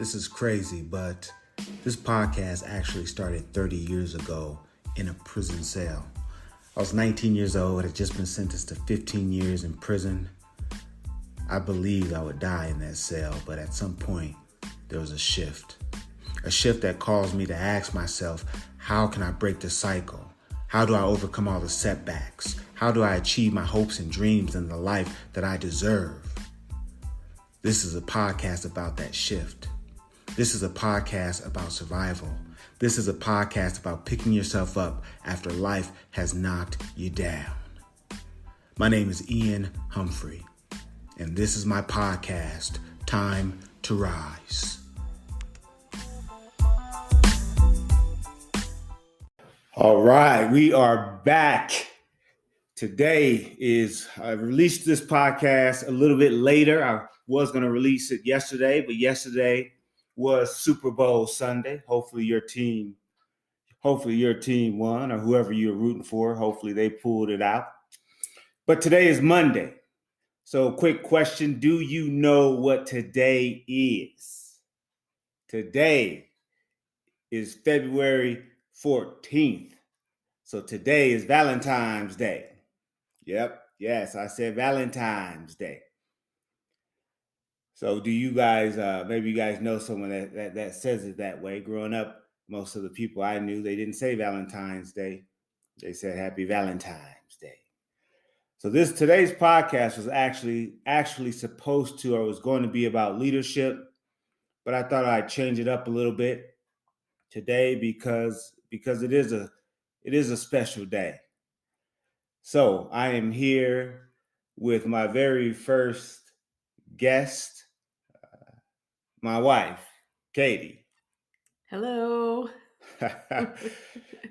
This is crazy, but this podcast actually started 30 years ago in a prison cell. I was 19 years old, had just been sentenced to 15 years in prison. I believed I would die in that cell, but at some point, there was a shift. A shift that caused me to ask myself, how can I break the cycle? How do I overcome all the setbacks? How do I achieve my hopes and dreams and the life that I deserve? This is a podcast about that shift. This is a podcast about survival. This is a podcast about picking yourself up after life has knocked you down. My name is Ian Humphrey, and this is my podcast, Time to Rise. All right, we are back. Today I released this podcast a little bit later. I was going to release it yesterday, but yesterday was Super Bowl Sunday. Hopefully your team won, or whoever you're rooting for. Hopefully they pulled it out. But today is Monday. So quick question. Do you know what today is? Today is February 14th. So today is ValenTimes Day. Yes, I said ValenTimes Day. So do you guys, maybe you guys know someone that says it that way. Growing up, most of the people I knew, they didn't say Valentine's Day. They said Happy ValenTimes Day. So today's podcast was actually supposed to, or was going to be about leadership, but I thought I'd change it up a little bit today because it is a special day. So I am here with my very first guest, my wife, Katie. Hello.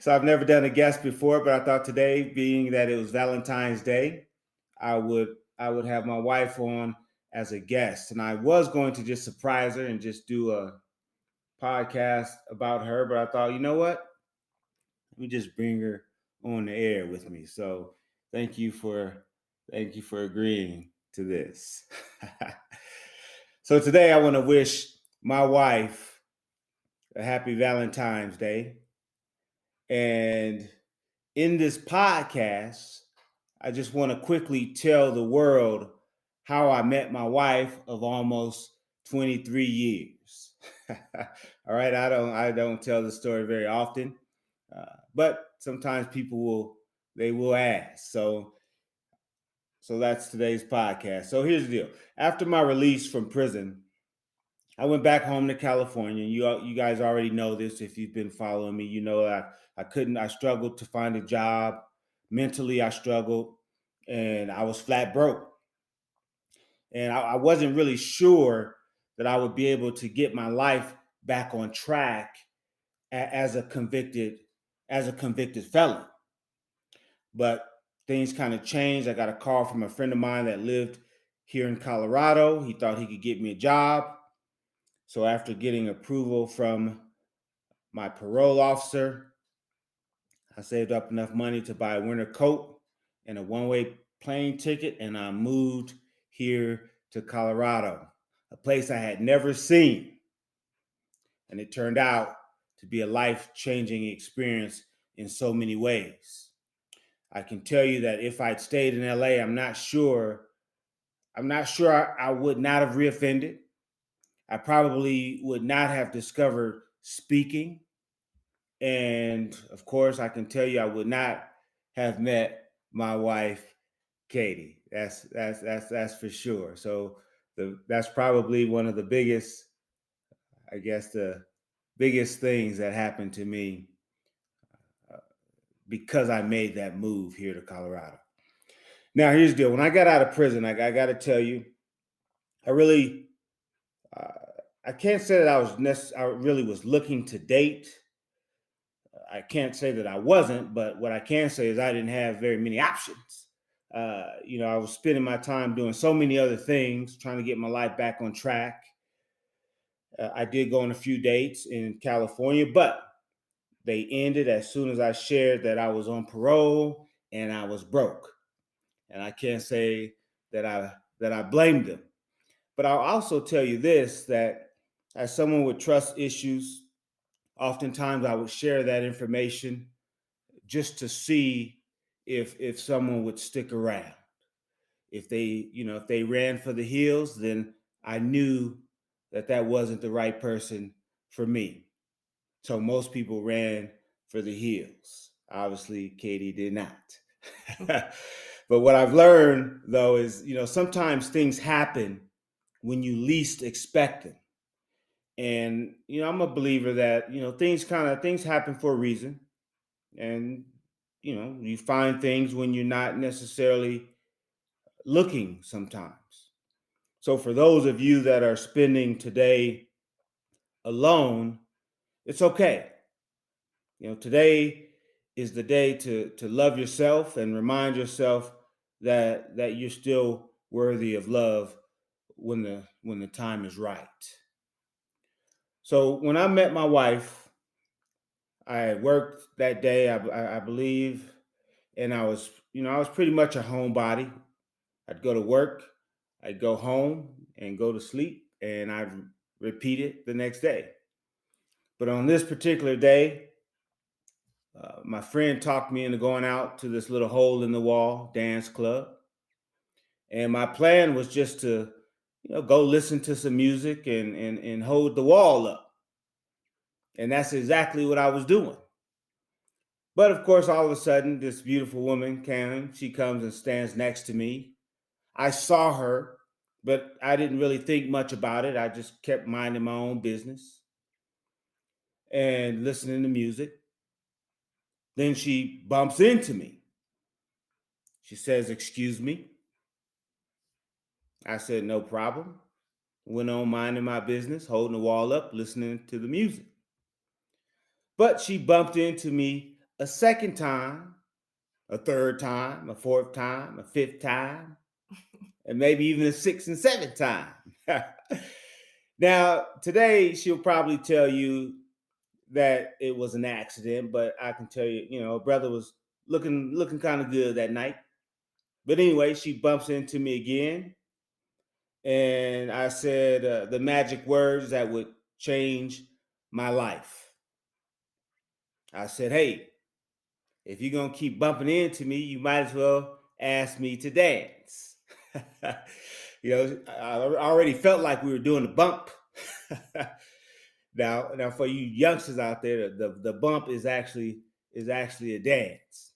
So I've never done a guest before, but I thought today, being that it was Valentine's Day, I would have my wife on as a guest. And I was going to just surprise her and just do a podcast about her, but I thought, you know what? Let me just bring her on the air with me. So thank you for agreeing to this. So today I want to wish my wife a happy Valentine's Day. And in this podcast, I just want to quickly tell the world how I met my wife of almost 23 years. All right, I don't tell the story very often, but sometimes people will ask. So that's today's podcast. So here's the deal. After my release from prison, I went back home to California. You guys already know this if you've been following me. You know I struggled to find a job. Mentally, I struggled, and I was flat broke. And I wasn't really sure that I would be able to get my life back on track as a convicted felon. But things kind of changed. I got a call from a friend of mine that lived here in Colorado. He thought he could get me a job. So after getting approval from my parole officer, I saved up enough money to buy a winter coat and a one-way plane ticket, and I moved here to Colorado, a place I had never seen. And it turned out to be a life-changing experience in so many ways. I can tell you that if I'd stayed in LA, I'm not sure I would not have reoffended. I probably would not have discovered speaking. And of course, I can tell you I would not have met my wife, Katie. That's for sure. So that's probably one of the biggest, the biggest things that happened to me because I made that move here to Colorado. Now, here's the deal. When I got out of prison, I got to tell you, I can't say that I really was looking to date. I can't say that I wasn't, but what I can say is I didn't have very many options. I was spending my time doing so many other things, trying to get my life back on track. I did go on a few dates in California, but they ended as soon as I shared that I was on parole and I was broke. And I can't say that I blamed them. But I'll also tell you this, that As someone with trust issues, oftentimes I would share that information just to see if someone would stick around. If they ran for the hills, then I knew that that wasn't the right person for me. So most people ran for the hills. Obviously, Katie did not. But what I've learned though is, sometimes things happen when you least expect them. And I'm a believer that things happen for a reason, and you find things when you're not necessarily looking sometimes. So for those of you that are spending today alone, it's okay. Today is the day to love yourself and remind yourself that you're still worthy of love when the time is right. So when I met my wife, I had worked that day, I believe, and I was pretty much a homebody. I'd go to work, I'd go home and go to sleep, and I'd repeat it the next day. But on this particular day, my friend talked me into going out to this little hole in the wall dance club. And my plan was just to, go listen to some music and hold the wall up. And that's exactly what I was doing. But of course, all of a sudden, this beautiful woman, Karen, she comes and stands next to me. I saw her, but I didn't really think much about it. I just kept minding my own business and listening to music. Then she bumps into me. She says, "Excuse me." I said, "No problem." Went on minding my business, holding the wall up, listening to the music. But she bumped into me a second time, a third time, a fourth time, a fifth time, and maybe even a sixth and seventh time. Now, today she'll probably tell you that it was an accident, but I can tell you, brother was looking kind of good that night. But anyway, she bumps into me again, and I said the magic words that would change my life. I said, "Hey, if you're gonna keep bumping into me, you might as well ask me to dance." I already felt like we were doing the bump. Now, for you youngsters out there, the bump is actually a dance.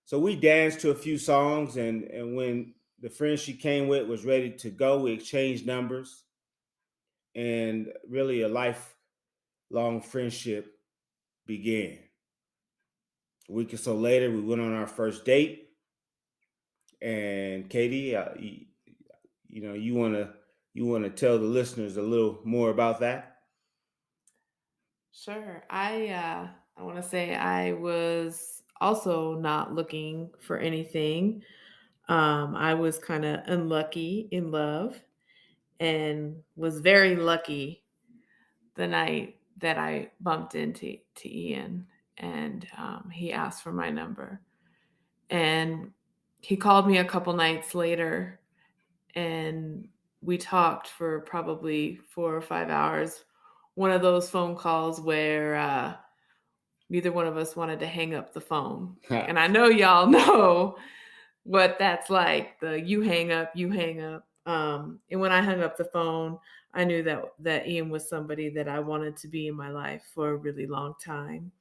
So we danced to a few songs, and when the friend she came with was ready to go, we exchanged numbers, and really a lifelong friendship began. A week or so later, we went on our first date, and Katie, you wanna tell the listeners a little more about that? Sure. I want to say I was also not looking for anything. I was kind of unlucky in love and was very lucky the night that I bumped into Ian, and he asked for my number, and he called me a couple nights later, and we talked for probably 4 or 5 hours. One of those phone calls where neither one of us wanted to hang up the phone. And I know y'all know what that's like, the you hang up, you hang up. And when I hung up the phone, I knew that Ian was somebody that I wanted to be in my life for a really long time.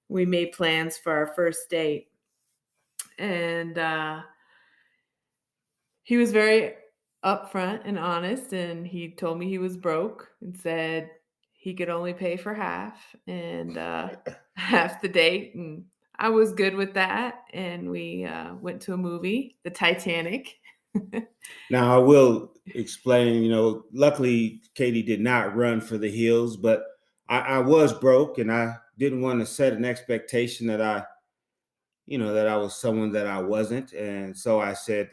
We made plans for our first date, and he was very upfront and honest, and he told me he was broke and said he could only pay for half, and half the date, and I was good with that, and we went to a movie, The Titanic. Now, I will explain, luckily Katie did not run for the hills, but I was broke and I didn't want to set an expectation that I was someone that I wasn't. And so I said,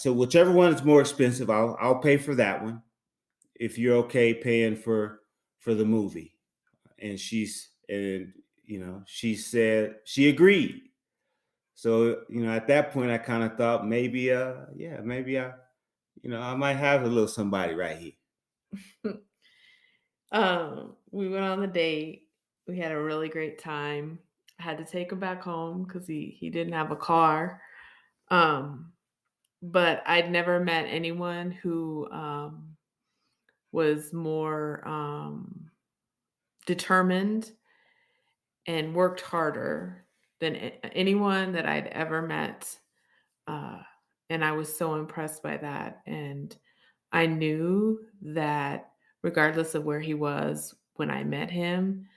whichever one is more expensive, I'll pay for that one if you're okay paying for the movie. And she said she agreed. So, at that point I kind of thought maybe, yeah, maybe I might have a little somebody right here. We went on the date. We had a really great time. I had to take him back home because he didn't have a car. Um, but I'd never met anyone who was more determined and worked harder than anyone that I'd ever met. Uh, and I was so impressed by that. And I knew that regardless of where he was when I met him,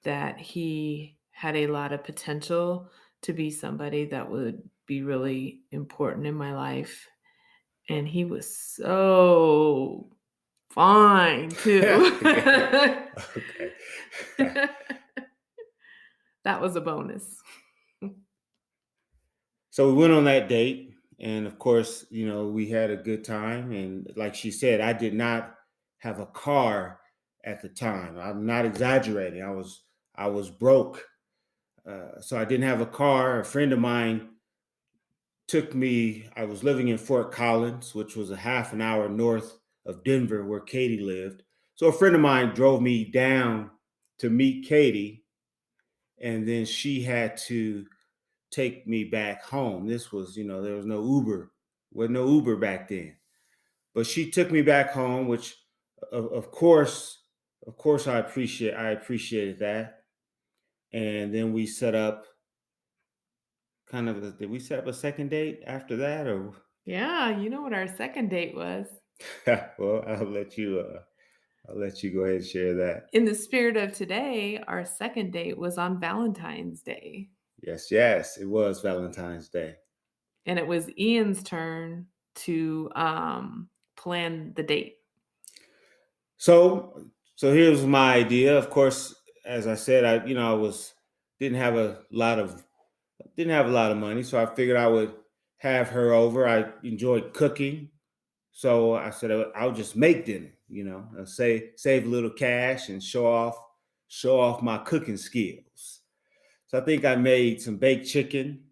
that he had a lot of potential to be somebody that would be really important in my life. And he was so fine too. Okay. Okay. That was a bonus. So we went on that date, and of course, we had a good time. And like she said, I did not have a car at the time. I'm not exaggerating. I was broke, so I didn't have a car. A friend of mine took me. I was living in Fort Collins, which was a half an hour north of Denver, where Katie lived. So a friend of mine drove me down to meet Katie, and then she had to take me back home. This was, there was no Uber, no Uber back then. But she took me back home, which, of course, I appreciated that. And then we set up did we set up a second date after that, or? Yeah, you know what our second date was. Well, I'll let you go ahead and share that. In the spirit of today, our second date was on Valentine's Day, Yes, yes, it was Valentine's Day. and it was Ian's turn to plan the date. So here's my idea. Of course, as I said, I was didn't have a lot of didn't have a lot of money, so I figured I would have her over. I enjoyed cooking, so I said I'll just make dinner. Save a little cash and show off my cooking skills. So I think I made some baked chicken.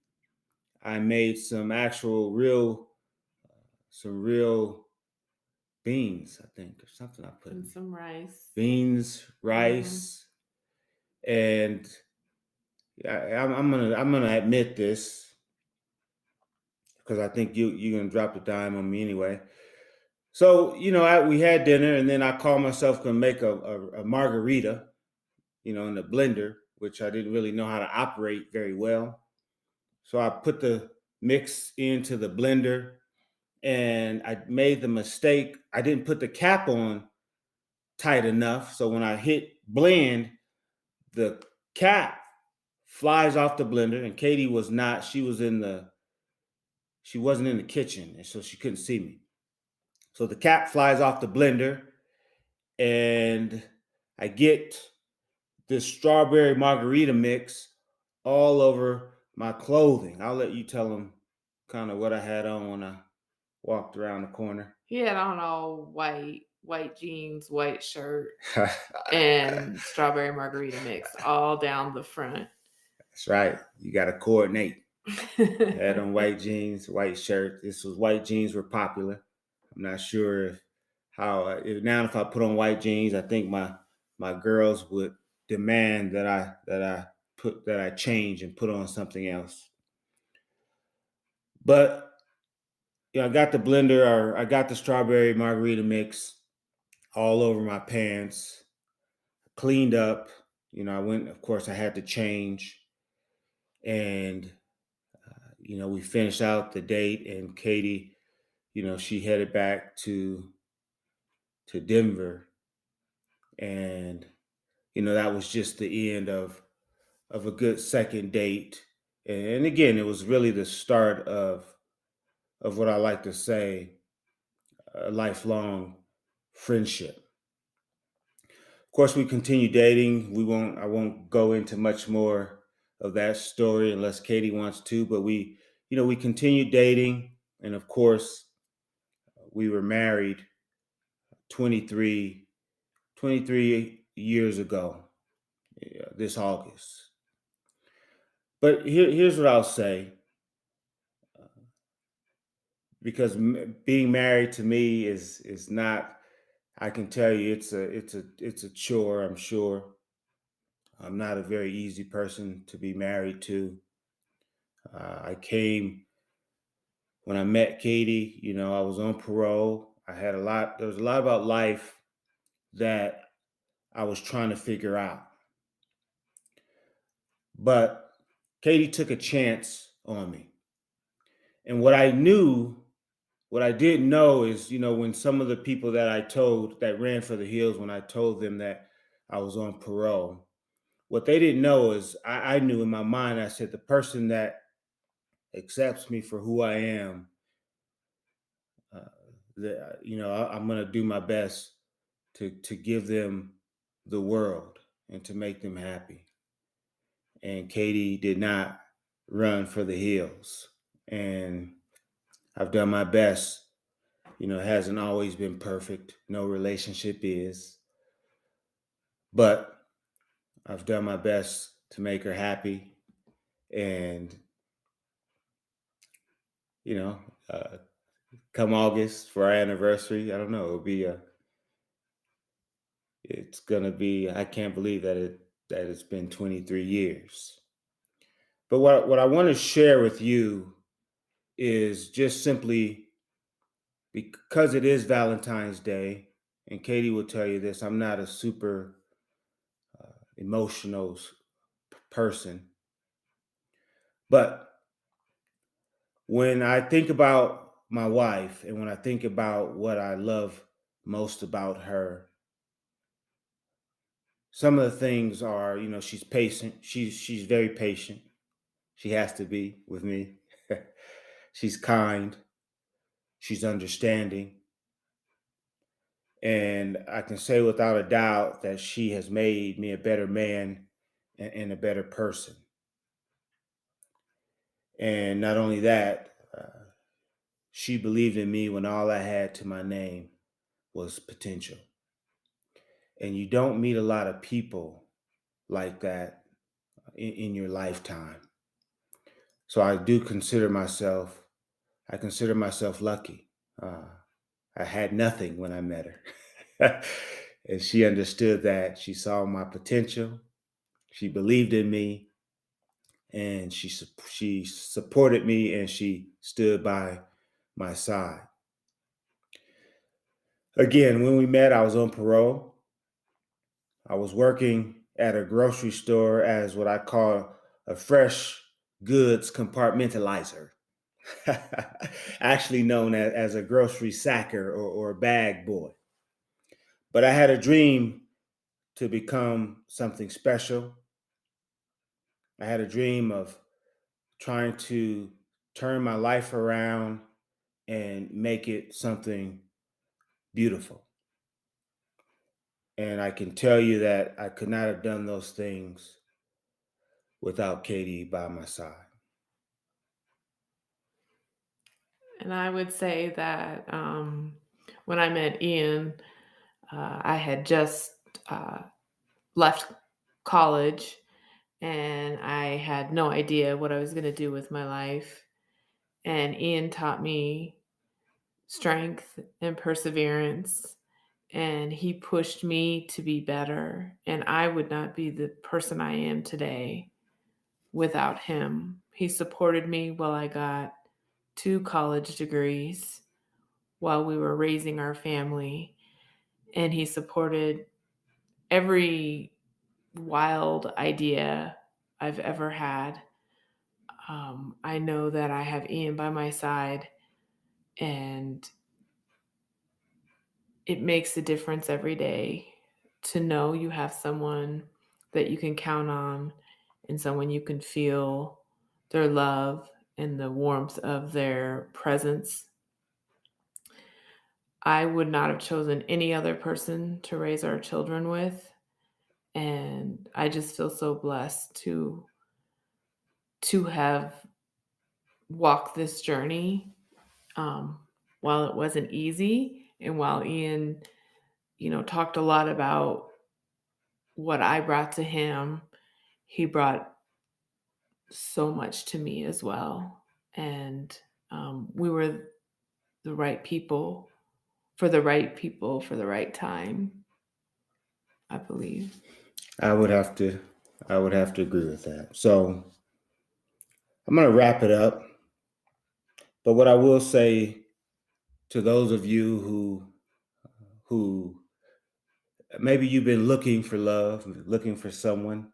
I made some real beans. I think or something I put And in some rice. beans, Mhm. rice, and I'm gonna admit this because I think you're gonna drop the dime on me anyway. So we had dinner, and then I called myself gonna make a margarita, in the blender, which I didn't really know how to operate very well. So I put the mix into the blender, and I made the mistake. I didn't put the cap on tight enough, so when I hit blend, the cap flies off the blender. And Katie was not. She wasn't in the kitchen, and so she couldn't see me. So the cap flies off the blender, and I get this strawberry margarita mix all over my clothing. I'll let you tell them kind of what I had on when I walked around the corner. He had on all white jeans, white shirt, That's and strawberry margarita mix all down the front. right. You got to coordinate. Had on white jeans, white shirt. This was white jeans were popular. I'm not sure if I put on white jeans, I think my girls would demand that I change and put on something else. But I got the blender, or I got the strawberry margarita mix all over my pants, cleaned up. I went, of course, I had to change. And, we finished out the date, and Katie, she headed back to Denver. And, that was just the end of a good second date. And again, it was really the start of what I like to say a lifelong friendship. Of course, we continue dating. I won't go into much more of that story unless Katie wants to, but we continued dating. And of course, we were married 23, 23 years ago, this August. But here's what I'll say, because being married to me is not. I can tell you it's a chore, I'm sure. I'm not a very easy person to be married to. I came when I met Katie, I was on parole. There was a lot about life that I was trying to figure out. But Katie took a chance on me. And what I didn't know is, when some of the people that I told that ran for the hills, when I told them that I was on parole, what they didn't know is I knew in my mind, I said, the person that accepts me for who I am, uh, I'm going to do my best to give them the world and to make them happy. And Katie did not run for the hills. And I've done my best. It hasn't always been perfect. No relationship is. But I've done my best to make her happy. And, you know, uh, come August for our anniversary, I don't know, it's going to be, I can't believe that it's been 23 years. But what I want to share with you is just simply because it is Valentine's Day, and Katie will tell you this, I'm not a super emotional person. But when I think about my wife and when I think about what I love most about her, some of the things are, she's patient. She's very patient. She has to be with me. She's kind. She's understanding. And I can say without a doubt that she has made me a better man and a better person. And not only that, she believed in me when all I had to my name was potential. And you don't meet a lot of people like that in your lifetime. So I consider myself lucky. Uh, I had nothing when I met her. And she understood that. She saw my potential. She believed in me, and she supported me, and she stood by my side. Again, when we met, I was on parole. I was working at a grocery store as what I call a fresh goods compartmentalizer, actually known as a grocery sacker or bag boy. But I had a dream to become something special. I had a dream of trying to turn my life around and make it something beautiful. And I can tell you that I could not have done those things without Katie by my side. And I would say that when I met Ian, I had just uh, left college and I had no idea what I was going to do with my life. And Ian taught me strength and perseverance. And he pushed me to be better. And I would not be the person I am today without him. He supported me while I got 2 college degrees while we were raising our family. And he supported every wild idea I've ever had. I know that I have Ian by my side, and it makes a difference every day to know you have someone that you can count on and someone you can feel their love and the warmth of their presence. I would not have chosen any other person to raise our children with, and I just feel so blessed to have walked this journey. While it wasn't easy, and while Ian, talked a lot about what I brought to him, he brought so much to me as well. And we were the right people for the right people for the right time, I believe. I would have to I would have to agree with that. So I'm gonna wrap it up. But what I will say to those of you who maybe you've been looking for love, looking for someone,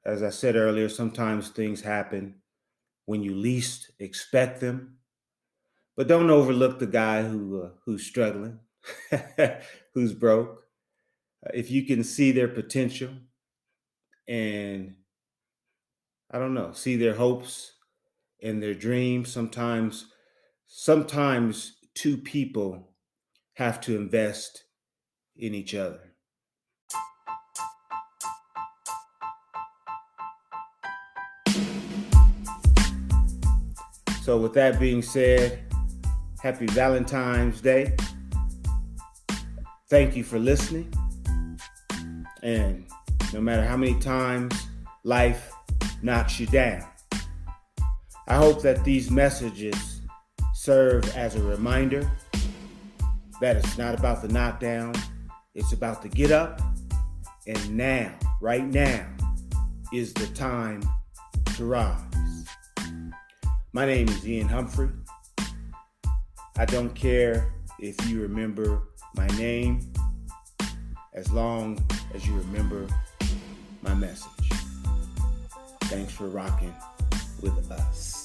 as I said earlier, sometimes things happen when you least expect them. But don't overlook the guy who's struggling, who's broke. If you can see their potential and I don't know, see their hopes and their dreams, sometimes two people have to invest in each other. So with that being said, happy Valentine's Day. Thank you for listening. And no matter how many times life knocks you down, I hope that these messages serve as a reminder that it's not about the knockdown, it's about the get up. And now, right now, is the time to rise. My name is Ian Humphrey. I don't care if you remember my name, as long as you remember my message. Thanks for rocking with us.